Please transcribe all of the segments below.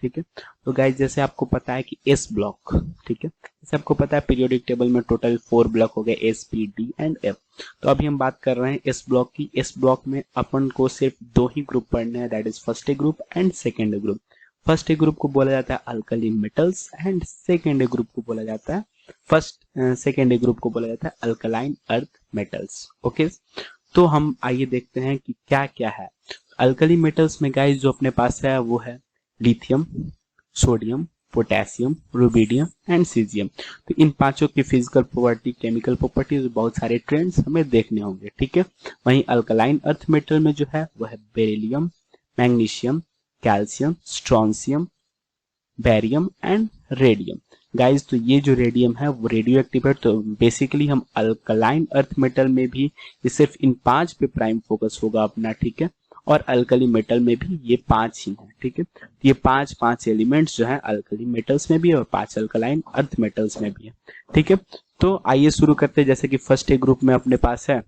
ठीक है। तो गाइज जैसे आपको पता है कि एस ब्लॉक, ठीक है, जैसे आपको पता है पीरियोडिक टेबल में टोटल 4 ब्लॉक हो गए, S, P, D and F. तो अभी हम बात कर रहे हैं एस ब्लॉक की। एस ब्लॉक में अपन को सिर्फ 2 ही ग्रुप पढ़ने हैं, that is first A group and second group. First A group को बोला जाता है alkali metals and second A group को बोला जाता है सेकेंड ए ग्रुप को बोला जाता है अल्कलाइन अर्थ मेटल्स। ओके, तो हम आइए देखते हैं कि क्या क्या है अल्कली मेटल्स में। गाइस जो अपने पास है वो है lithium, sodium, potassium, rubidium and caesium. तो इन पांचों की फिजिकल प्रॉपर्टी, केमिकल प्रॉपर्टीज, बहुत सारे ट्रेंड्स हमें देखने होंगे, ठीक है। वहीं अल्कलाइन अर्थ मेटल में जो है वो है beryllium, magnesium, calcium, strontium, barium and radium. Guys तो ये जो रेडियम है वो रेडियो एक्टिव है। तो बेसिकली हम अल्कलाइन अर्थ मेटल में भी ये सिर्फ इन 5 पे प्राइम फोकस होगा अपना, ठीक है। और अल्कली मेटल में भी ये 5 ही हैं, ठीक है। ये 5 एलिमेंट्स जो है अल्कली मेटल्स में भी है और 5 अल्कलाइन अर्थ मेटल्स में भी है, ठीक है। तो आइए शुरू करते हैं। जैसे कि फर्स्ट ए ग्रुप में अपने पास है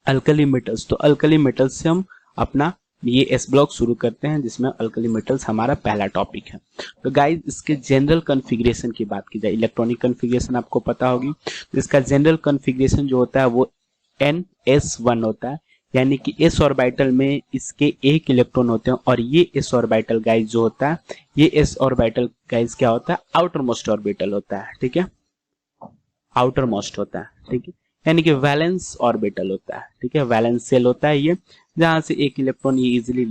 अल्कली मेटल्स, तो अल्कली मेटल्स से हम अपना ये एस ब्लॉक शुरू करते हैं जिसमें अल्कली मेटल्स हमारा पहला टॉपिक है। तो गाइस इसके जनरल कॉन्फ़िगरेशन की बात की जाए, इलेक्ट्रॉनिक कॉन्फ़िगरेशन आपको पता होगी। तो इसका जनरल कॉन्फ़िगरेशन जो होता है वो NS1 होता है, यानी कि एस ऑर्बिटल में इसके 1 इलेक्ट्रॉन होते हैं। और ये एस ऑर्बिटल गाइस जो होता है, ये एस ऑर्बिटल गाइस क्या होता है, आउटर मोस्ट ऑर्बिटल होता है, ठीक है, आउटर मोस्ट होता है, ठीक है, यानी कि वैलेंस ऑर्बिटल होता है, ठीक है, वैलेंस शेल होता है ये, जहां से 1 इलेक्ट्रॉन ये इजीली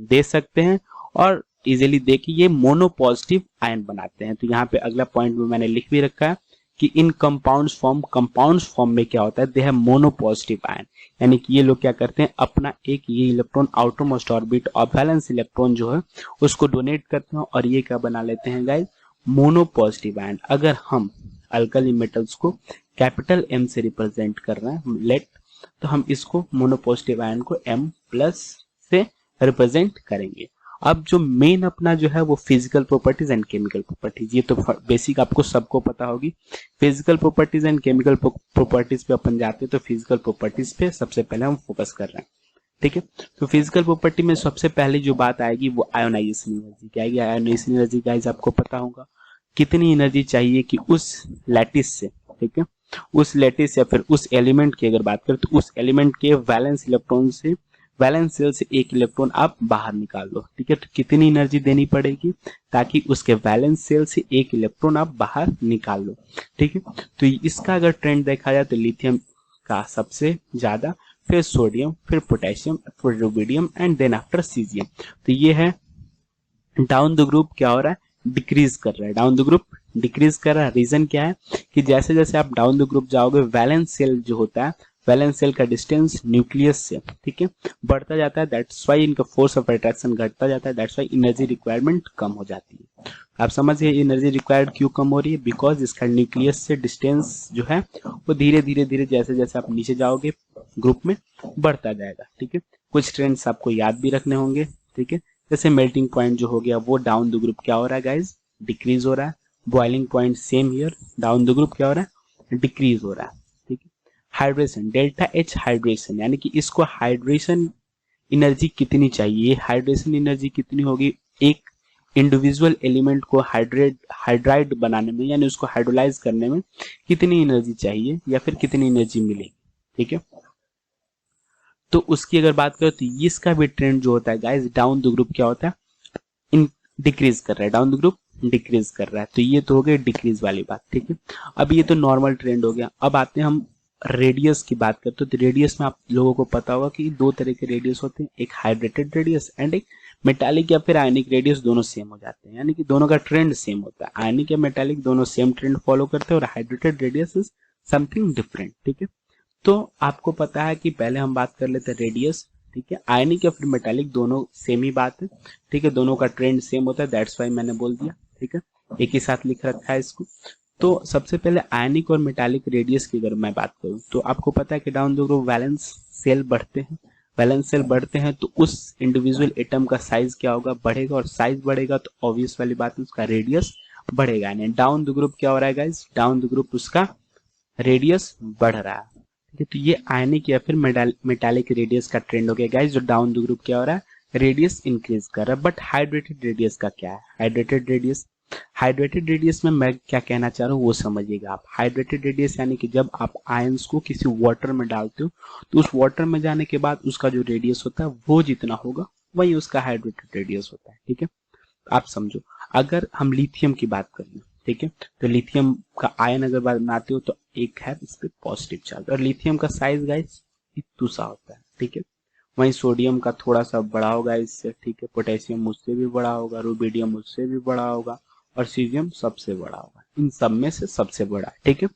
दे सकते हैं और इजीली दे के ये मोनो पॉजिटिव आयन बनाते हैं। तो यहाँ पे अगला पॉइंट में मैंने लिख भी रखा है कि इन कंपाउंड्स फॉर्म में क्या होता है, they have mono positive ion, यानी कि ये लोग क्या करते हैं, अपना एक ये इलेक्ट्रॉन आउटर मोस्ट ऑर्बिट और वैलेंस इलेक्ट्रॉन जो है उसको डोनेट करते हैं और ये क्या बना लेते हैं गाइस, मोनो पॉजिटिव आयन। अगर हम अल्कली मेटल्स को कैपिटल M से रिप्रेजेंट कर रहे हैं लेट, तो हम इसको मोनो पॉजिटिव आयन को M+ से रिप्रेजेंट करेंगे। अब जो मेन अपना जो है वो physical properties and chemical properties, ये तो बेसिक आपको सबको पता होगी। Physical properties and chemical properties पे अपन जाते हैं, तो फिजिकल प्रॉपर्टीज पे सबसे पहले हम फोकस कर रहे हैं, ठीक है। तो फिजिकल प्रॉपर्टी में सबसे पहले जो बात आएगी वो आयोनाइजेशन एनर्जी की आएगी। आयोनाइजेशन एनर्जी गाइस आपको पता होगा कितनी एनर्जी चाहिए कि उस लैटिस से, ठीक है, उस लैटिस या फिर उस एलिमेंट की अगर बात करें तो उस एलिमेंट के वैलेंस इलेक्ट्रॉन से, वैलेंस सेल से 1 इलेक्ट्रॉन आप बाहर निकाल दो, ठीक है। तो कितनी एनर्जी देनी पड़ेगी ताकि उसके वैलेंस सेल से 1 इलेक्ट्रॉन आप बाहर निकाल लो, ठीक है। तो इसका अगर ट्रेंड देखा जाए तो लिथियम का सबसे ज्यादा, फिर सोडियम, फिर पोटेशियम, फिर rubidium and then after caesium. तो ये है डाउन द ग्रुप क्या हो रहा है, डिक्रीज कर रहा है, डाउन द ग्रुप डिक्रीज कर रहा है। रीजन क्या है कि जैसे जैसे आप डाउन द ग्रुप जाओगे वैलेंस सेल जो होता है, वैलेंस सेल का डिस्टेंस न्यूक्लियस से, ठीक है, बढ़ता जाता है। दैट्स व्हाई इनका फोर्स ऑफ अट्रैक्शन घटता जाता है, दैट्स व्हाई एनर्जी रिक्वायरमेंट कम हो जाती है। आप समझिए एनर्जी रिक्वायर्ड क्यों कम हो रही है, बिकॉज इसका न्यूक्लियस से डिस्टेंस जो है वो धीरे धीरे जैसे जैसे आप नीचे जाओगे ग्रुप में बढ़ता जाएगा, ठीक है। कुछ ट्रेंड्स आपको याद भी रखने होंगे, ठीक है, जैसे मेल्टिंग पॉइंट जो हो गया वो डाउन द ग्रुप क्या हो रहा है गाइज, डिक्रीज हो रहा है। Boiling point same here, down the group क्या हो रहा है, डिक्रीज हो रहा है, ठीक है। हाइड्रेशन, डेल्टा H हाइड्रेशन, यानी कि इसको हाइड्रेशन एनर्जी कितनी चाहिए, हाइड्रेशन एनर्जी कितनी होगी एक इंडिविजुअल एलिमेंट को हाइड्राइड बनाने में, यानी उसको हाइड्रोलाइज करने में कितनी एनर्जी चाहिए या फिर कितनी एनर्जी मिलेगी, ठीक है। तो उसकी अगर बात करें तो इसका भी ट्रेंड जो होता है गाइस, डाउन द ग्रुप क्या होता है, इन डिक्रीज कर रहा है, डाउन द ग्रुप डिक्रीज कर रहा है। तो ये तो हो गया डिक्रीज वाली बात, ठीक है। अब ये तो नॉर्मल ट्रेंड हो गया। अब आते हैं हम रेडियस की बात करते हैं। तो रेडियस में आप लोगों को पता होगा कि 2 तरह के रेडियस होते हैं, एक हाइड्रेटेड रेडियस एंड एक मेटालिक या फिर आयनिक रेडियस, दोनों सेम हो जाते हैं, यानी कि दोनों का ट्रेंड सेम होता है। आयनिक या मेटालिक दोनों सेम ट्रेंड फॉलो करते हैं और hydrated radius is something different, ठीक है। तो आपको पता है कि पहले हम बात कर लेते हैं रेडियस, ठीक है। आयनिक या फिर मेटालिक दोनों सेम ही बात है, ठीक है, दोनों का ट्रेंड सेम होता है, दैट्स व्हाई मैंने बोल दिया, ठीक है, एक ही साथ लिख रखा है इसको। तो सबसे पहले आयनिक और मेटालिक रेडियस की अगर मैं बात करूं तो आपको पता है कि down the group valence shell बढ़ते हैं, वैलेंस सेल बढ़ते हैं तो उस इंडिविजुअल एटम का साइज क्या होगा, बढ़ेगा, और साइज बढ़ेगा तो ऑब्वियस वाली बात है उसका रेडियस बढ़ेगा। यानी डाउन द ग्रुप क्या हो रहा है गाइस, डाउन द ग्रुप उसका रेडियस बढ़ रहा है, ठीक है। तो ये आयनिक या फिर मेटालिक रेडियस का ट्रेंड हो गया गाइस, जो डाउन द ग्रुप क्या हो रहा है, रेडियस इंक्रीज कर रहा है। बट हाइड्रेटेड रेडियस का क्या है? हाइड्रेटेड रेडियस में मैं क्या कहना चाह रहा हूँ वो समझिएगा आप। हाइड्रेटेड रेडियस यानी कि जब आप आयंस को किसी वाटर में डालते हो तो उस वाटर में जाने के बाद उसका जो रेडियस होता है वो जितना होगा वही उसका हाइड्रेटेड रेडियस होता है। ठीक है, आप समझो। अगर हम लिथियम की बात करें, ठीक है, तो लिथियम का आयन अगर बनाते हो तो एक है इस पे पॉजिटिव चार्ज, और लिथियम का साइज गाइस इतना सा होता है। ठीक है, वहीं सोडियम का थोड़ा सा बड़ा होगा इससे। ठीक है, पोटेशियम उससे भी बड़ा होगा, रुबिडियम उससे भी बड़ा होगा, और सीजियम सबसे बड़ा होगा। इन सब में से सबसे बड़ा है। ठीक है,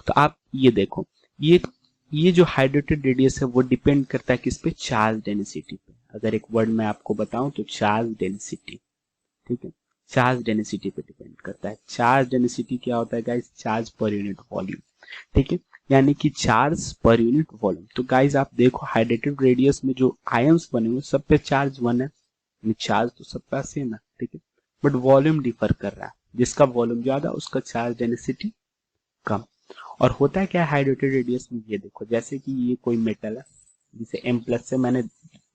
तो आप ये देखो, ये जो हाइड्रेटेड रेडियस है वो डिपेंड करता है किस पे? चार्ज डेंसिटी पे। अगर एक वर्ड में आपको बताऊं तो चार्ज डेंसिटी। ठीक है, चार्ज डेंसिटी पे डिपेंड करता है। चार्ज डेंसिटी क्या होता है guys? Charge per unit volume. ठीक है, यानी कि चार्ज पर यूनिट वॉल्यूम। तो गाइस आप देखो हाइड्रेटेड रेडियस में जो आयंस बने हुए सब पे चार्ज 1 है, चार्ज तो सबका सेम है। ठीक है, बट वॉल्यूम डिफर कर रहा है। जिसका वॉल्यूम ज्यादा उसका चार्ज डेंसिटी कम। और होता है क्या हाइड्रेटेड रेडियस में? ये देखो, जैसे कि ये कोई मेटल है जिसे M+ से मैंने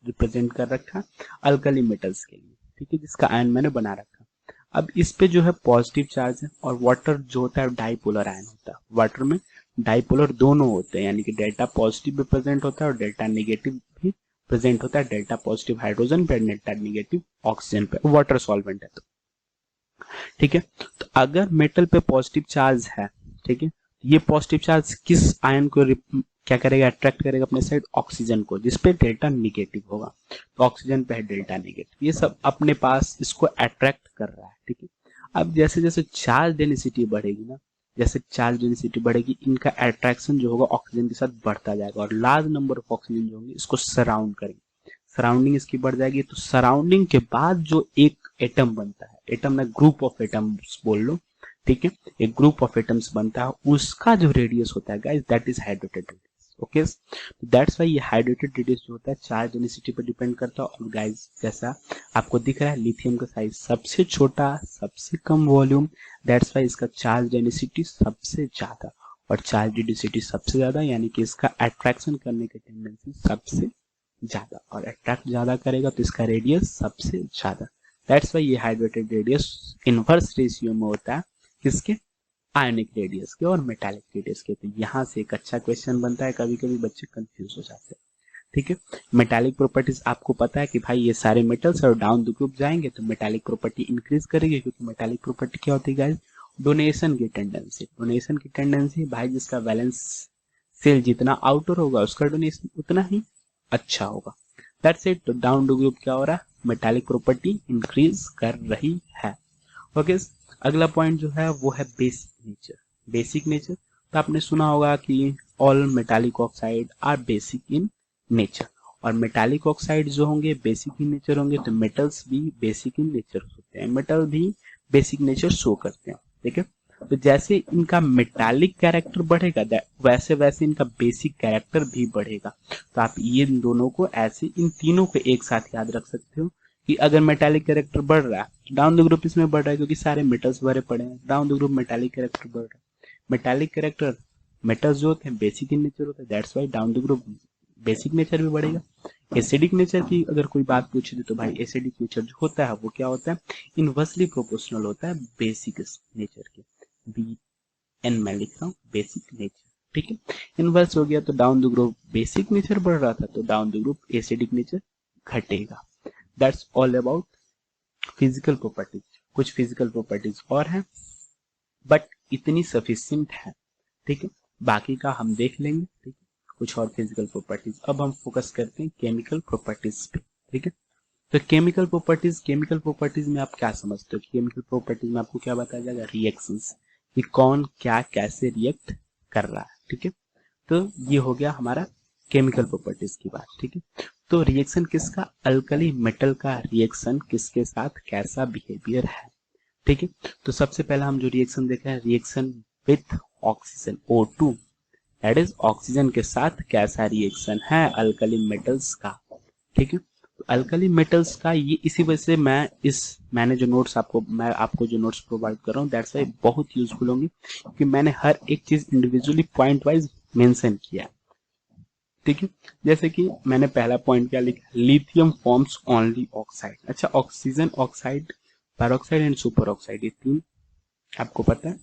रिप्रेजेंट कर रखा अल्कली मेटल्स के लिए। ठीक है, जिसका आयन मैंने बना रखा। अब इस पे जो है पॉजिटिव चार्ज है, और वाटर जो होता है डाइपोलर आयन होता है। वाटर में डाइपोलर दोनों होते हैं, यानी कि डेल्टा पॉजिटिव भी प्रेजेंट होता है और डेल्टा नेगेटिव भी प्रेजेंट होता है। डेल्टा पॉजिटिव हाइड्रोजन पे, डेल्टा नेगेटिव ऑक्सीजन पे, वाटर सॉल्वेंट है तो। ठीक है, तो अगर मेटल पे पॉजिटिव चार्ज है, ठीक है, ये पॉजिटिव चार्ज किस आयन को क्या करेगा? अट्रैक्ट करेगा अपने साइड? ऑक्सीजन को, जिसपे डेल्टा नेगेटिव होगा। तो ऑक्सीजन पे है डेल्टा नेगेटिव, ये सब अपने पास इसको अट्रैक्ट कर रहा है। ठीक है, अब जैसे जैसे चार्ज डेंसिटी बढ़ेगी ना, जैसे चार्ज डेंसिटी बढ़ेगी, इनका अट्रैक्शन जो होगा ऑक्सीजन के साथ बढ़ता जाएगा, और लार्ज नंबर ऑफ ऑक्सीजन जो होंगे इसको सराउंड करेंगे। सराउंडिंग इसकी बढ़ जाएगी, तो सराउंडिंग के बाद जो एक एटम बनता है, एटम ना ग्रुप ऑफ एटम्स बोल लो। ठीक है, एक ग्रुप ऑफ एटम्स बनता है, उसका जो रेडियस होता है guys that is hydrated radius. Okay, तो दैट्स व्हाई ये हाइड्रेटेड रेडियस जो होता है चार्ज डेंसिटी पर डिपेंड करता है। और गाइस जैसा आपको दिख रहा है लिथियम का साइज सबसे छोटा, सबसे कम वॉल्यूम, दैट्स व्हाई इसका चार्ज डेंसिटी सबसे ज्यादा, और चार्ज डेंसिटी सबसे ज्यादा यानी कि इसका अट्रैक्शन करने की टेंडेंसी सबसे ज्यादा, और अट्रैक्ट ज्यादा करेगा तो इसका रेडियस सबसे ज्यादा। दैट्स व्हाई ये हाइड्रेटेड रेडियस इनवर्स रेशियो में होता है किसके? आयनिक रेडियस के और मेटालिक रेडियस के। तो यहाँ से एक अच्छा क्वेश्चन बनता है, कभी कभी बच्चे कंफ्यूज हो जाते हैं। ठीक है, मेटालिक प्रॉपर्टीज आपको पता है कि भाई ये सारे मेटल्स और डाउन द ग्रुप जाएंगे तो मेटालिक प्रॉपर्टी इंक्रीज करेगी, क्योंकि मेटालिक प्रॉपर्टी क्या होती है गाइस? डोनेशन की टेंडेंसी। डोनेशन की टेंडेंसी भाई जिसका वैलेंस सेल जितना आउटर होगा उसका डोनेशन उतना ही अच्छा होगा। That's it. तो डाउन द ग्रुप क्या हो रहा है? मेटालिक प्रॉपर्टी इंक्रीज कर रही है। ओके, अगला पॉइंट जो है वो है बेसिक नेचर। बेसिक नेचर तो आपने सुना होगा कि all metallic oxide are basic in nature, और मेटालिक ऑक्साइड जो होंगे बेसिक इन नेचर होंगे, तो मेटल्स भी बेसिक इन नेचर होते हैं, मेटल भी बेसिक नेचर शो करते हैं। ठीक है, तो जैसे इनका मेटालिक कैरेक्टर बढ़ेगा वैसे वैसे इनका बेसिक कैरेक्टर भी बढ़ेगा। तो आप ये दोनों को ऐसे इन तीनों को एक साथ याद रख सकते हो कि अगर मेटालिक कैरेक्टर बढ़ रहा है तो डाउन द ग्रुप इसमें बढ़ रहा है, क्योंकि सारे मेटल्स भरे पड़े हैं। Down the group metallic character बढ़ रहा है। मेटालिक कैरेक्टर मेटल्स जो होते हैं बेसिक इन नेचर होते हैं, that's why down the group basic nature भी बढ़ेगा। एसिडिक नेचर की अगर कोई बात पूछे तो भाई एसिडिक नेचर जो होता है वो क्या होता है? इनवर्सली प्रोपोर्शनल होता है बेसिक नेचर के। BN मैं लिख रहा हूँ बेसिक नेचर। ठीक है, इनवर्स हो गया तो down the group basic nature बढ़ रहा था तो down the group acidic nature घटेगा। That's all about physical properties. कुछ फिजिकल प्रॉपर्टीज और हैं बट इतनी सफिशिएंट है। ठीक है, बाकी का हम देख लेंगे। ठीक है, कुछ और फिजिकल प्रॉपर्टीज। अब हम फोकस करते हैं केमिकल प्रॉपर्टीज पे। ठीक है, तो केमिकल प्रॉपर्टीज में आप क्या समझते हो? केमिकल प्रॉपर्टीज में आपको क्या बताया जाएगा? रिएक्शंस, कि कौन क्या कैसे रिएक्ट कर रहा है। ठीक है, तो ये हो गया हमारा केमिकल प्रॉपर्टीज की बात। ठीक है, तो रिएक्शन किसका? अल्कली मेटल का रिएक्शन किसके साथ कैसा बिहेवियर है। ठीक है, तो सबसे पहला हम जो रिएक्शन देख रहे हैं, reaction with oxygen O2, that is oxygen के साथ कैसा रिएक्शन है अल्कली मेटल्स का। ठीक है, तो अल्कली मेटल्स का ये इसी वजह से मैंने जो नोट्स आपको जो नोट्स प्रोवाइड कर रहा हूँ दैट्स वाई बहुत यूजफुल होंगे, क्योंकि मैंने हर एक चीज इंडिविजुअली पॉइंट वाइज मेंशन किया है। ठीक है। जैसे कि मैंने पहला पॉइंट क्या लिखा, लिथियम फॉर्म्स ओनली ऑक्साइड। अच्छा, oxygen, oxide, peroxide and super oxide, ये तीन आपको पता है,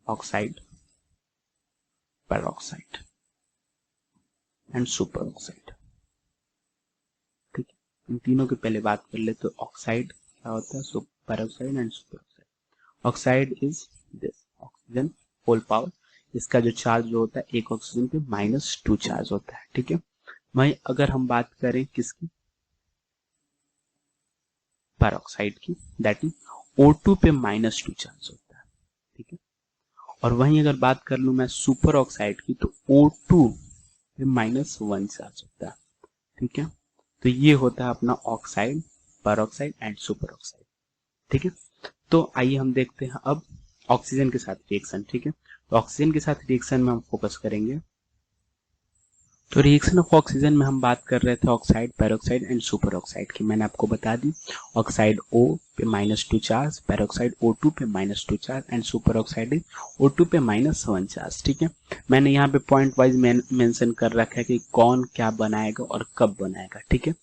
oxide, peroxide and super oxide. ठीक है, इन तीनों की पहले बात कर ले तो ऑक्साइड क्या होता है, peroxide and superoxide. Oxide is this oxygen whole power, इसका जो चार्ज जो होता है एक ऑक्सीजन पे -2 चार्ज होता है। ठीक है, वहीं अगर हम बात करें किसकी, पेरोक्साइड की, दैट इज O2 पे -2 चार्ज होता है। ठीक है, और वहीं अगर बात कर लूं मैं सुपर ऑक्साइड की तो O2 पे -1 चार्ज होता है। ठीक है, तो ये होता है अपना oxide, peroxide and super oxide. ठीक है, तो आइए हम देखते हैं अब ऑक्सीजन के साथ रिएक्शन। ठीक है, तो ऑक्सीजन के साथ रिएक्शन में हम फोकस करेंगे। तो रिएक्शन ऑफ ऑक्सीजन में हम बात कर रहे थे oxide, peroxide and super oxide की। मैंने आपको बता दी, ऑक्साइड O पे -2 चार्ज, पेरोक्साइड O2 पे -2 charge and super oxide O2 पे -1 चार्ज। ठीक है, मैंने यहाँ पे पॉइंट वाइज मेंशन कर रखा है कि कौन क्या बनाएगा और कब बनाएगा। ठीक है,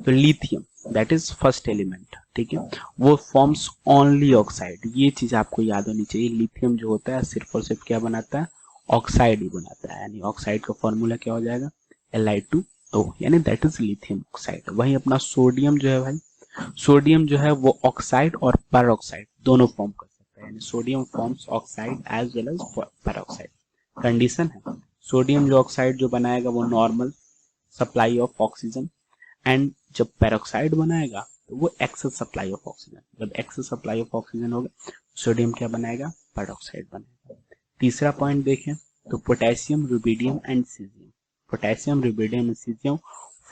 तो lithium that is first element, ठीक है, वो फॉर्म्स ओनली ऑक्साइड। ये चीज आपको याद होनी चाहिए, लिथियम जो होता है सिर्फ और सिर्फ क्या बनाता है, ऑक्साइड ही बनाता है। यानी ऑक्साइड का फॉर्मूला क्या हो जाएगा, Li2O, यानी दैट इज लिथियम ऑक्साइड। वहीं अपना सोडियम जो है भाई, सोडियम जो है वो ऑक्साइड और पेरोक्साइड दोनों फॉर्म कर सकता है, यानी sodium forms oxide as well as peroxide. Condition है, सोडियम जो ऑक्साइड जो बनाएगा वो normal supply of oxygen, and जब पेरोक्साइड बनाएगा तो वो एक्सेस सप्लाई ऑफ ऑक्सीजन। जब एक्सेस सप्लाई ऑफ ऑक्सीजन होगा, सोडियम क्या बनाएगा, पेरोक्साइड बनाएगा। तीसरा पॉइंट देखें तो potassium, rubidium and caesium. Potassium, rubidium and caesium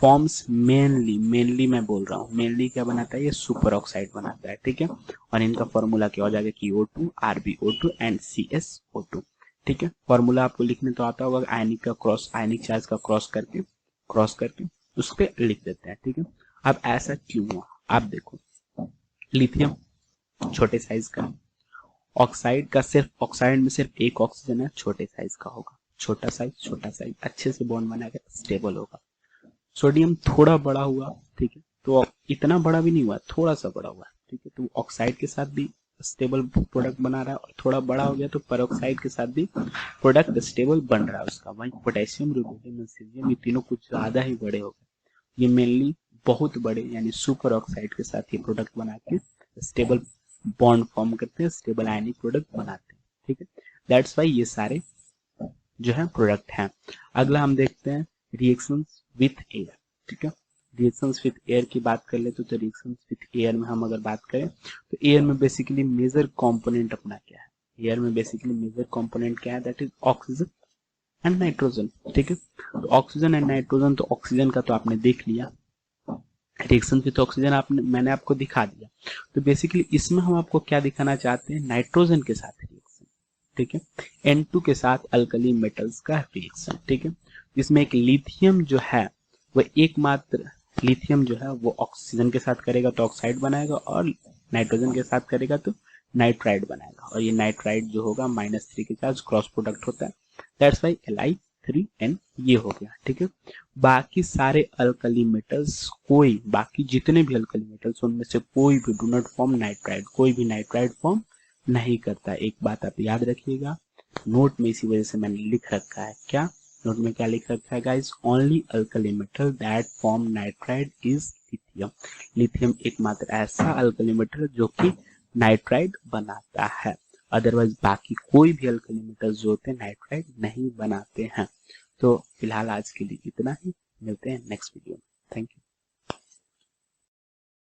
forms mainly मैं बोल रहा हूँ, मेनली क्या बनाता है, ये सुपर ऑक्साइड बनाता है। ठीक है, और इनका फॉर्मूला क्या हो जाएगा कि O2, RbO2 एंड CsO2। ठीक है, फॉर्मूला आपको लिखने तो आता होगा, आयनिक का क्रॉस, आयनिक चार्ज का क्रॉस करके उस पर लिख देते हैं। ठीक है, अब ऐसा क्यों हुआ, आप देखो, लिथियम छोटे साइज का, ऑक्साइड का सिर्फ ऑक्साइड में सिर्फ एक ऑक्सीजन है, छोटे साइज का होगा, छोटा साइज अच्छे से बॉन्ड बनाएगा, स्टेबल होगा। सोडियम थोड़ा बड़ा हुआ, ठीक है, तो इतना बड़ा भी नहीं हुआ, थोड़ा सा बड़ा हुआ, ठीक है, तो ऑक्साइड के साथ भी स्टेबल प्रोडक्ट बना रहा है, और थोड़ा बड़ा हो गया तो पेरोक्साइड के साथ भी प्रोडक्ट स्टेबल बन रहा है उसका। वहीं पोटेशियम, रुबिडियम, सीजियम ये तीनों कुछ ज्यादा ही बड़े हो गए, ये मेनली बहुत बड़े यानी सुपर ऑक्साइड के साथ ये प्रोडक्ट बना के स्टेबल बॉन्ड फॉर्म करते हैं, स्टेबल आयनिक प्रोडक्ट बनाते हैं। ठीक है, दैट्स वाई ये सारे जो है प्रोडक्ट हैं। अगला हम देखते हैं रिएक्शंस विथ एयर। ठीक है, रिएक्शंस विथ एयर की बात कर ले तो रिएक्शंस विथ एयर में हम अगर बात करें तो एयर में बेसिकली मेजर कंपोनेंट अपना क्या है, एयर में बेसिकली मेजर कंपोनेंट क्या है, that is oxygen and nitrogen. ठीक है, तो ऑक्सीजन एंड नाइट्रोजन, तो ऑक्सीजन का तो आपने देख लिया, रिएक्शन विथ ऑक्सीजन आपने मैंने आपको दिखा दिया। तो बेसिकली इसमें हम आपको क्या दिखाना चाहते हैं, नाइट्रोजन के साथ रिएक्शन। ठीक है, N2 के साथ अल्कली मेटल्स का रिएक्शन। ठीक है, जिसमें एक लिथियम जो है वो एकमात्र लिथियम जो है वो ऑक्सीजन के साथ करेगा तो ऑक्साइड बनाएगा, और नाइट्रोजन के साथ करेगा तो नाइट्राइड बनाएगा, और ये नाइट्राइड जो होगा -3 के चार्ज क्रॉस प्रोडक्ट होता है, दैट्स वाई Li3N ये हो गया। ठीक है, बाकी सारे अल्कली मेटल्स, कोई बाकी जितने भी अल्कली मेटल्स उनमें से कोई भी डू नॉट फॉर्म नाइट्राइड, कोई भी नाइट्राइड फॉर्म नहीं करता। एक बात आप याद रखिएगा, नोट में इसी वजह से मैंने लिख रखा है, क्या नोट में क्या लिख रखा है guys, only alkali metal that form nitride is lithium. Lithium एकमात्र ऐसा अल्कली मेटल जो कि नाइट्राइड बनाता है, अदरवाइज बाकी कोई भी अल्कली मेटल्स जो होते हैं नाइट्राइड नहीं बनाते हैं। तो फिलहाल आज के लिए इतना ही, मिलते हैं नेक्स्ट वीडियो।